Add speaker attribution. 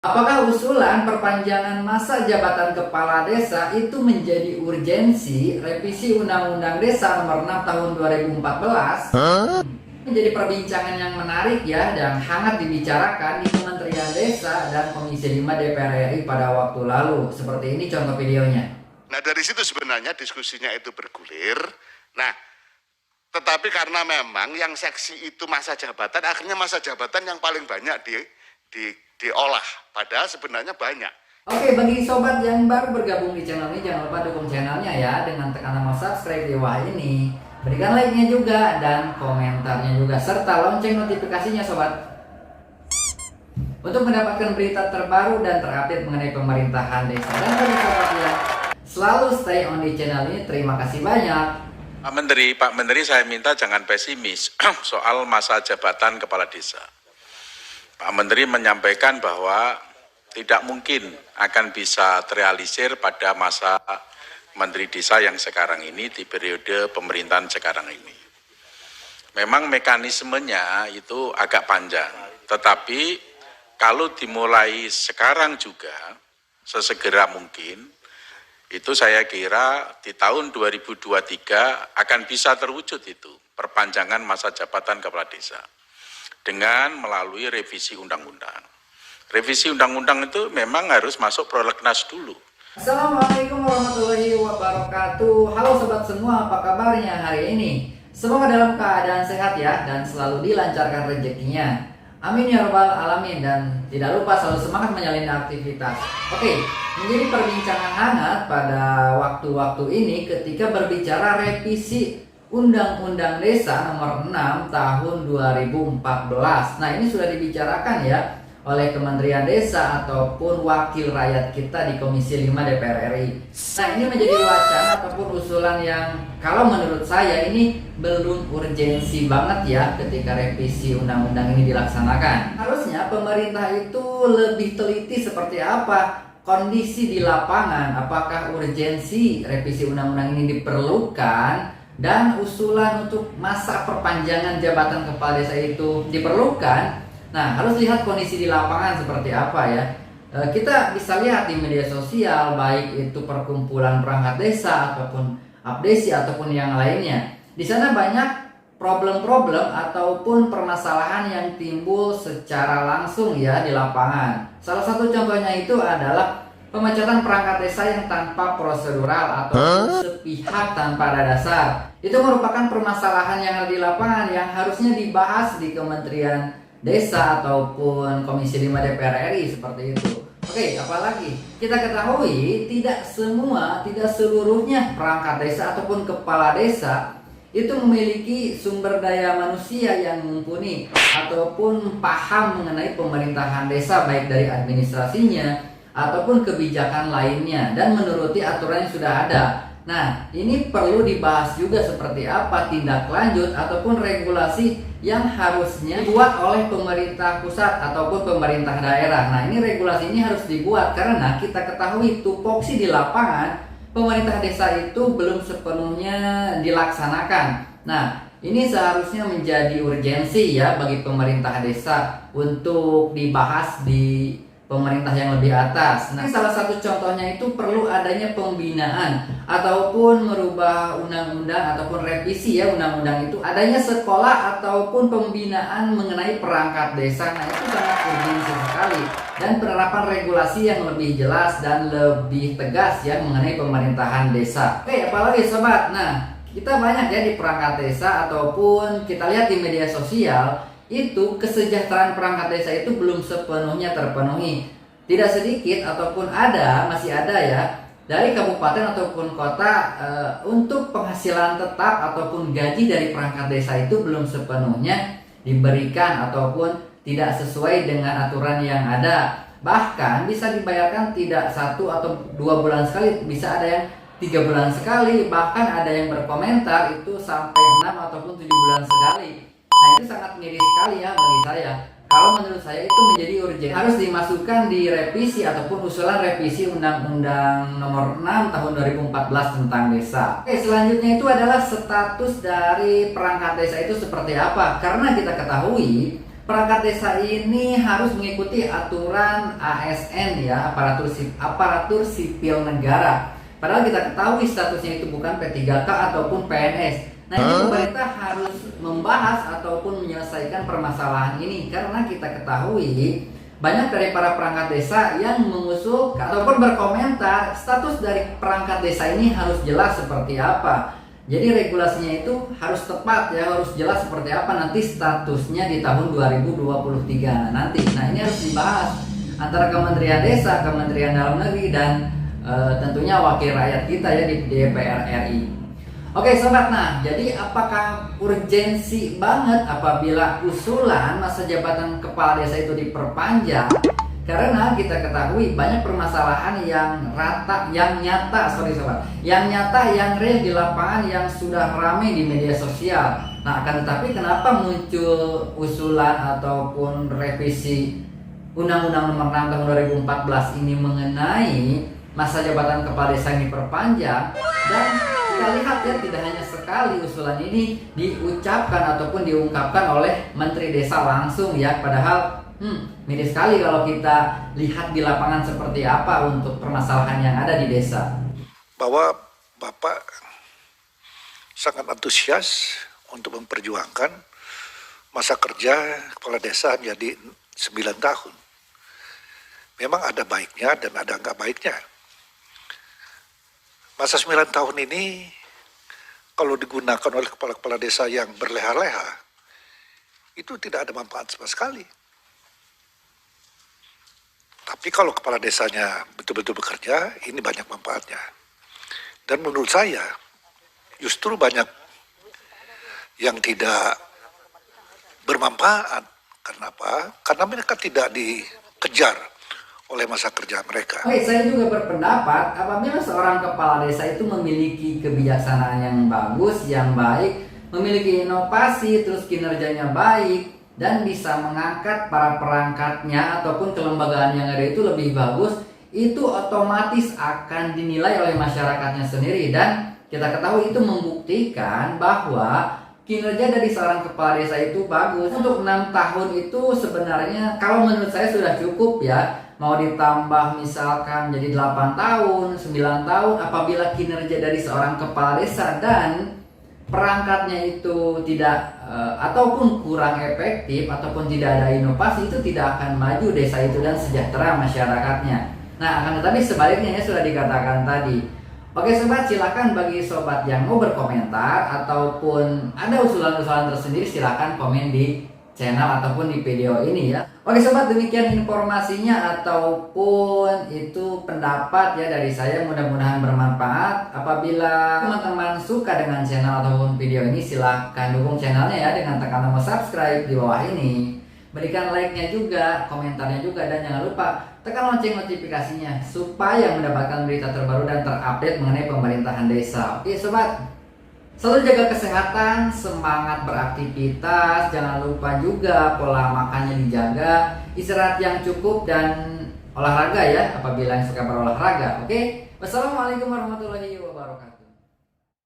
Speaker 1: Apakah usulan perpanjangan masa jabatan kepala desa itu menjadi urgensi revisi Undang-Undang Desa Nomor 6 Tahun 2014? Menjadi perbincangan yang menarik ya dan hangat dibicarakan di Kementerian Desa dan Komisi 5 DPR RI pada waktu lalu. Seperti ini contoh videonya.
Speaker 2: Nah, dari situ sebenarnya diskusinya itu bergulir. Nah, tetapi karena memang yang seksi itu masa jabatan, akhirnya masa jabatan yang paling banyak diolah. Padahal sebenarnya banyak.
Speaker 1: Oke, bagi sobat yang baru bergabung di channel ini, jangan lupa dukung channelnya ya dengan tekan tombol subscribe di bawah ini. Berikan like-nya juga dan komentarnya juga, serta lonceng notifikasinya sobat. Untuk mendapatkan berita terbaru dan terupdate mengenai pemerintahan desa. Dan bagi sobat yang selalu stay on di channel ini, terima kasih banyak.
Speaker 3: Pak Menteri, saya minta jangan pesimis soal masa jabatan kepala desa. Pak Menteri menyampaikan bahwa tidak mungkin akan bisa terrealisir pada masa Menteri Desa yang sekarang ini di periode pemerintahan sekarang ini. Memang mekanismenya itu agak panjang, tetapi kalau dimulai sekarang juga sesegera mungkin, itu saya kira di tahun 2023 akan bisa terwujud itu perpanjangan masa jabatan kepala desa dengan melalui revisi undang-undang. Revisi undang-undang itu memang harus masuk prolegnas dulu.
Speaker 1: Assalamualaikum warahmatullahi wabarakatuh. Halo sobat semua, apa kabarnya hari ini? Semoga dalam keadaan sehat ya dan selalu dilancarkan rezekinya. Amin ya rabbal alamin. Dan tidak lupa selalu semangat menjalani aktivitas. Oke, menjadi perbincangan hangat pada waktu-waktu ini ketika berbicara revisi Undang-Undang Desa Nomor 6 Tahun 2014. Nah, ini sudah dibicarakan ya oleh Kementerian Desa ataupun wakil rakyat kita di Komisi 5 DPR RI. Nah, ini menjadi wacana ataupun usulan yang kalau menurut saya ini belum urgensi banget ya ketika revisi undang-undang ini dilaksanakan. Harusnya pemerintah itu lebih teliti seperti apa kondisi di lapangan, apakah urgensi revisi undang-undang ini diperlukan dan usulan untuk masa perpanjangan jabatan kepala desa itu diperlukan. Nah, harus lihat kondisi di lapangan seperti apa ya. Kita bisa lihat di media sosial, baik itu perkumpulan perangkat desa ataupun abdesi ataupun yang lainnya. Di sana banyak problem-problem ataupun permasalahan yang timbul secara langsung ya di lapangan. Salah satu contohnya itu adalah pemecatan perangkat desa yang tanpa prosedural atau sepihak tanpa ada dasar. Itu merupakan permasalahan yang ada di lapangan yang harusnya dibahas di Kementerian Desa ataupun Komisi 5 DPR RI seperti itu. Oke, apalagi kita ketahui tidak seluruhnya perangkat desa ataupun kepala desa itu memiliki sumber daya manusia yang mumpuni ataupun paham mengenai pemerintahan desa baik dari administrasinya ataupun kebijakan lainnya dan menuruti aturan yang sudah ada. Nah, ini perlu dibahas juga seperti apa tindak lanjut ataupun regulasi yang harusnya dibuat oleh pemerintah pusat ataupun pemerintah daerah. Nah, ini regulasi ini harus dibuat karena kita ketahui tupoksi di lapangan pemerintah desa itu belum sepenuhnya dilaksanakan. Nah, ini seharusnya menjadi urgensi ya bagi pemerintah desa untuk dibahas di pemerintah yang lebih atas. Nah, salah satu contohnya itu perlu adanya pembinaan ataupun merubah undang-undang ataupun revisi ya undang-undang itu. Adanya sekolah ataupun pembinaan mengenai perangkat desa. Nah, itu sangat urgensi sekali. Dan penerapan regulasi yang lebih jelas dan lebih tegas ya mengenai pemerintahan desa. Oke, apalagi sobat. Nah, kita banyak ya di perangkat desa ataupun kita lihat di media sosial itu kesejahteraan perangkat desa itu belum sepenuhnya terpenuhi. Tidak sedikit ataupun masih ada ya dari kabupaten ataupun kota untuk penghasilan tetap ataupun gaji dari perangkat desa itu belum sepenuhnya diberikan ataupun tidak sesuai dengan aturan yang ada. Bahkan bisa dibayarkan tidak 1 atau 2 bulan sekali, bisa ada yang 3 bulan sekali, bahkan ada yang berkomentar itu sampai 6 ataupun 7 bulan sekali. Nah, itu sangat miris sekali ya bagi saya. Kalau menurut saya itu menjadi urgent, harus dimasukkan di revisi ataupun usulan revisi Undang-Undang Nomor 6 Tahun 2014 tentang desa. Oke, selanjutnya itu adalah status dari perangkat desa itu seperti apa. Karena kita ketahui perangkat desa ini harus mengikuti aturan ASN ya, aparatur sipil negara. Padahal kita ketahui statusnya itu bukan P3K ataupun PNS. Nah, ini pemerintah harus membahas ataupun menyelesaikan permasalahan ini karena kita ketahui banyak dari para perangkat desa yang mengusulkan ataupun berkomentar status dari perangkat desa ini harus jelas seperti apa. Jadi regulasinya itu harus tepat ya, harus jelas seperti apa nanti statusnya di tahun 2023 nanti. Nah, ini harus dibahas antara Kementerian Desa, Kementerian Dalam Negeri dan tentunya wakil rakyat kita ya di DPR RI. Oke sobat, nah jadi apakah urgensi banget apabila usulan masa jabatan kepala desa itu diperpanjang? Karena kita ketahui banyak permasalahan yang nyata, yang real di lapangan yang sudah ramai di media sosial. Nah, akan tetapi kenapa muncul usulan ataupun revisi Undang-Undang Nomor 6 Tahun 2014 ini mengenai masa jabatan kepala desa yang diperpanjang? Dan kita lihat ya, tidak hanya sekali usulan ini diucapkan ataupun diungkapkan oleh Menteri Desa langsung ya, padahal miris sekali kalau kita lihat di lapangan seperti apa untuk permasalahan yang ada di desa.
Speaker 4: Bahwa Bapak sangat antusias untuk memperjuangkan masa kerja kepala desa menjadi 9 tahun. Memang ada baiknya dan ada enggak baiknya. Masa 9 tahun ini kalau digunakan oleh kepala-kepala desa yang berleha-leha, itu tidak ada manfaat sama sekali. Tapi kalau kepala desanya betul-betul bekerja, ini banyak manfaatnya. Dan menurut saya, justru banyak yang tidak bermanfaat. Kenapa? Karena mereka tidak dikejar oleh masa kerja mereka.
Speaker 1: Oke, saya juga berpendapat apabila seorang kepala desa itu memiliki kebijaksanaan yang bagus, yang baik, memiliki inovasi, terus kinerjanya baik, dan bisa mengangkat para perangkatnya ataupun kelembagaan yang ada itu lebih bagus, itu otomatis akan dinilai oleh masyarakatnya sendiri. Dan kita ketahui itu membuktikan bahwa kinerja dari seorang kepala desa itu bagus. Untuk 6 tahun itu sebenarnya kalau menurut saya sudah cukup ya. Mau ditambah misalkan jadi 8 tahun, 9 tahun apabila kinerja dari seorang kepala desa dan perangkatnya itu tidak ataupun kurang efektif ataupun tidak ada inovasi, itu tidak akan maju desa itu dan sejahtera masyarakatnya. Nah, akan tetapi sebaliknya ya sudah dikatakan tadi. Oke sobat, silakan bagi sobat yang mau berkomentar ataupun ada usulan-usulan tersendiri, silakan komen di channel ataupun di video ini ya. Oke sobat, demikian informasinya ataupun itu pendapat ya dari saya, mudah-mudahan bermanfaat. Apabila teman-teman suka dengan channel ataupun video ini, silahkan dukung channelnya ya dengan tekan tombol subscribe di bawah ini. Berikan like-nya juga, komentarnya juga, dan jangan lupa tekan lonceng notifikasinya supaya mendapatkan berita terbaru dan terupdate mengenai pemerintahan desa. Oke sobat, selalu jaga kesehatan, semangat beraktivitas, jangan lupa juga pola makannya dijaga, istirahat yang cukup, dan olahraga ya apabila yang suka berolahraga. Oke, wassalamualaikum warahmatullahi wabarakatuh.